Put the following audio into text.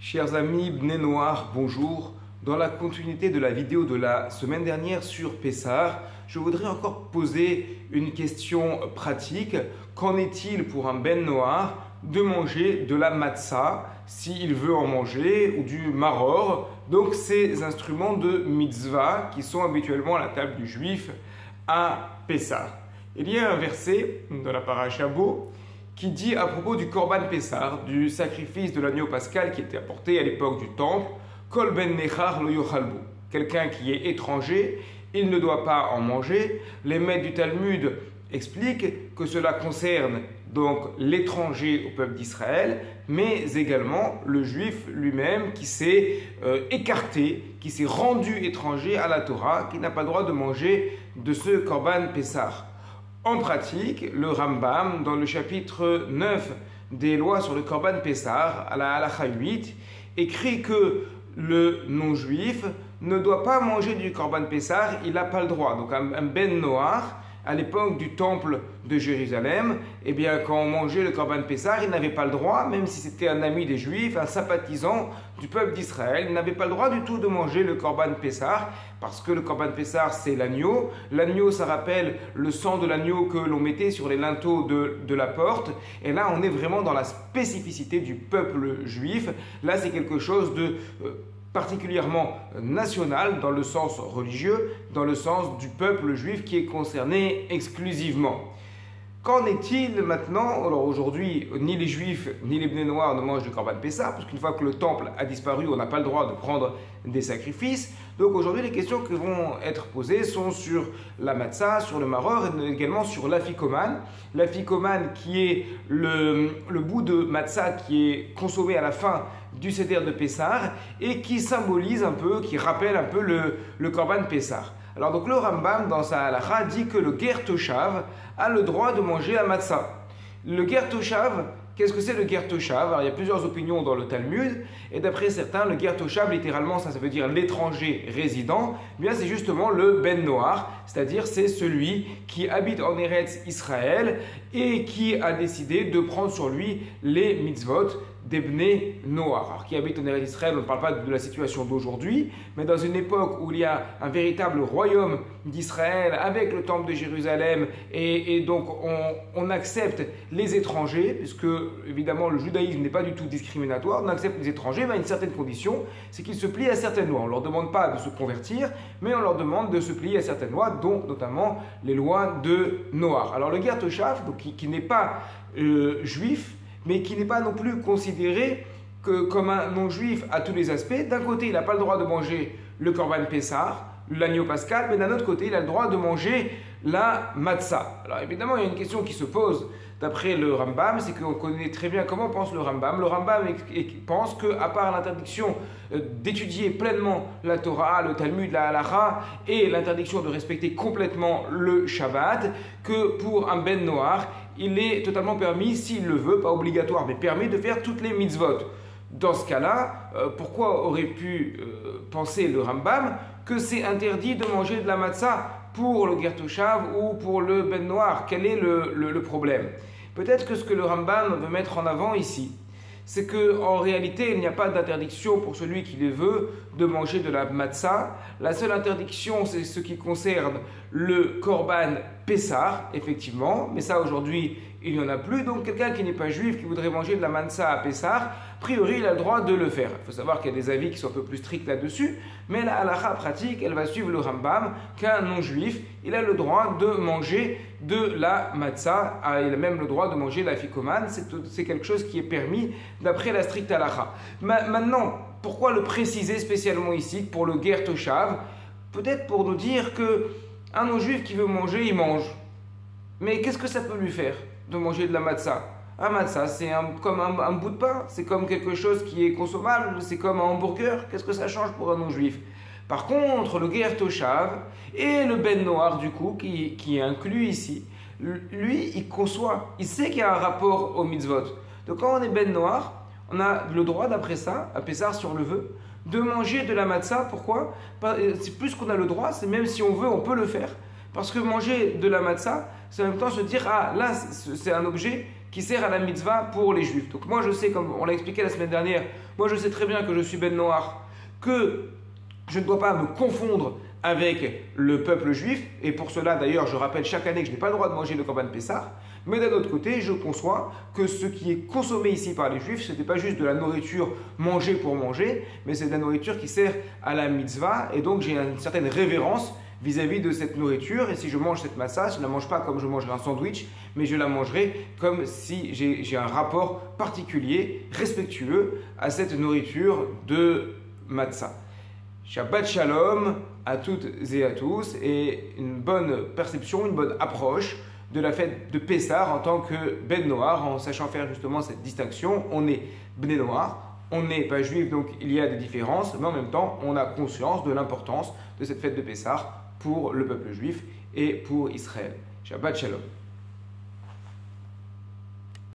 Chers amis Bnei Noach, bonjour. Dans la continuité de la vidéo de la semaine dernière sur Pessah, je voudrais encore poser une question pratique. Qu'en est-il pour un Ben Noach de manger de la matzah s'il veut en manger ou du maror, donc ces instruments de mitzvah qui sont habituellement à la table du juif à Pessah. Il y a un verset dans la paracha Bo qui dit à propos du Korban Pessah, du sacrifice de l'agneau pascal qui était apporté à l'époque du temple, Kol ben nechar lo yochalbu. Quelqu'un qui est étranger, il ne doit pas en manger. Les maîtres du Talmud expliquent que cela concerne donc l'étranger au peuple d'Israël, mais également le juif lui-même qui s'est écarté, qui s'est rendu étranger à la Torah, qui n'a pas le droit de manger de ce Korban Pessah. En pratique, le Rambam, dans le chapitre 9 des lois sur le Korban Pessah, à la Halacha 8, écrit que le non-juif ne doit pas manger du Korban Pessah, il n'a pas le droit. Donc un Ben Noach, à l'époque du temple de Jérusalem, eh bien, quand on mangeait le Korban Pessah, il n'avait pas le droit, même si c'était un ami des Juifs, un sympathisant du peuple d'Israël, il n'avait pas le droit du tout de manger le Korban Pessah, parce que le Korban Pessah, c'est l'agneau. L'agneau, ça rappelle le sang de l'agneau que l'on mettait sur les linteaux de la porte. Et là, on est vraiment dans la spécificité du peuple juif. Là, c'est quelque chose de particulièrement national dans le sens religieux, dans le sens du peuple juif qui est concerné exclusivement. Qu'en est-il maintenant? Alors aujourd'hui, ni les juifs ni les Bnei Noach ne mangent du Korban Pessah, parce qu'une fois que le temple a disparu, on n'a pas le droit de prendre des sacrifices. Donc aujourd'hui, les questions qui vont être posées sont sur la matzah, sur le maror et également sur l'afikoman. L'afikoman qui est le bout de matzah qui est consommé à la fin du Seder de Pessah et qui symbolise un peu, qui rappelle un peu le Korban Pessah. Alors donc le Rambam dans sa halacha dit que le ger toshav a le droit de manger la matzah. Le ger toshav, qu'est-ce que c'est le ger toshav? Alors il y a plusieurs opinions dans le Talmud et d'après certains le ger toshav littéralement ça veut dire l'étranger résident. Eh bien c'est justement le Ben Noach, c'est-à-dire c'est celui qui habite en Eretz Israël et qui a décidé de prendre sur lui les mitzvot des Bnei Noach. Alors qui habite en Eretz Israël, on ne parle pas de la situation d'aujourd'hui, mais dans une époque où il y a un véritable royaume d'Israël avec le temple de Jérusalem et donc on accepte les étrangers, puisque évidemment le judaïsme n'est pas du tout discriminatoire, on accepte les étrangers mais à une certaine condition, c'est qu'ils se plient à certaines lois. On ne leur demande pas de se convertir, mais on leur demande de se plier à certaines lois, dont notamment les lois de Noach. Alors le ger toshav, donc qui n'est pas juif, mais qui n'est pas non plus considéré comme un non-juif à tous les aspects. D'un côté, il n'a pas le droit de manger le Korban Pessah, l'agneau pascal, mais d'un autre côté, il a le droit de manger la matzah. Alors évidemment, il y a une question qui se pose d'après le Rambam, c'est qu'on connaît très bien comment pense le Rambam. Le Rambam pense qu'à part l'interdiction d'étudier pleinement la Torah, le Talmud, la Halacha, et l'interdiction de respecter complètement le Shabbat, que pour un Ben Noach, il est totalement permis, s'il le veut, pas obligatoire, mais permis de faire toutes les mitzvot. Dans ce cas-là, pourquoi aurait pu penser le Rambam que c'est interdit de manger de la matzah pour le ger toshav ou pour le Ben Noach? Quel est le problème? Peut-être que ce que le Rambam veut mettre en avant ici, c'est qu'en réalité, il n'y a pas d'interdiction pour celui qui le veut de manger de la matzah. La seule interdiction, c'est ce qui concerne le Korban Pessah, effectivement, mais ça aujourd'hui, il n'y en a plus. Donc quelqu'un qui n'est pas juif, qui voudrait manger de la matzah à Pessah, a priori, il a le droit de le faire. Il faut savoir qu'il y a des avis qui sont un peu plus stricts là-dessus, mais la halakha pratique, elle va suivre le Rambam, qu'un non-juif, il a le droit de manger de la matzah, il a même le droit de manger l'afikoman, c'est quelque chose qui est permis d'après la stricte halakha. Maintenant, pourquoi le préciser spécialement ici pour le ger toshav? Peut-être pour nous dire que un non-juif qui veut manger, il mange. Mais qu'est-ce que ça peut lui faire de manger de la matzah? Un matzah, c'est comme un bout de pain, c'est comme quelque chose qui est consommable, c'est comme un hamburger. Qu'est-ce que ça change pour un non-juif? Par contre, le ger toshav et le Ben Noach, du coup, qui est inclus ici, lui, il conçoit, il sait qu'il y a un rapport au mitzvot. Donc quand on est Ben Noach, on a le droit, d'après ça, à Pessah sur le vœu, de manger de la matzah. Pourquoi? C'est plus qu'on a le droit, c'est même si on veut, on peut le faire. Parce que manger de la matzah, c'est en même temps se dire, ah là, c'est un objet qui sert à la mitzvah pour les juifs. Donc moi je sais, comme on l'a expliqué la semaine dernière, moi je sais très bien que je suis Ben Noach, que je ne dois pas me confondre avec le peuple juif, et pour cela d'ailleurs je rappelle chaque année que je n'ai pas le droit de manger le Korban Pessah, mais d'un autre côté je conçois que ce qui est consommé ici par les juifs, ce n'était pas juste de la nourriture mangée pour manger, mais c'est de la nourriture qui sert à la mitzvah, et donc j'ai une certaine révérence vis-à-vis de cette nourriture, et si je mange cette massa, je ne la mange pas comme je mangerais un sandwich, mais je la mangerai comme si j'ai un rapport particulier, respectueux à cette nourriture de matzah. Shabbat Shalom à toutes et à tous, et une bonne perception, une bonne approche de la fête de Pessah en tant que Ben Noach, en sachant faire justement cette distinction. On est Bnei Noach, on n'est pas juif, donc il y a des différences, mais en même temps, on a conscience de l'importance de cette fête de Pessah pour le peuple juif et pour Israël. Shabbat Shalom.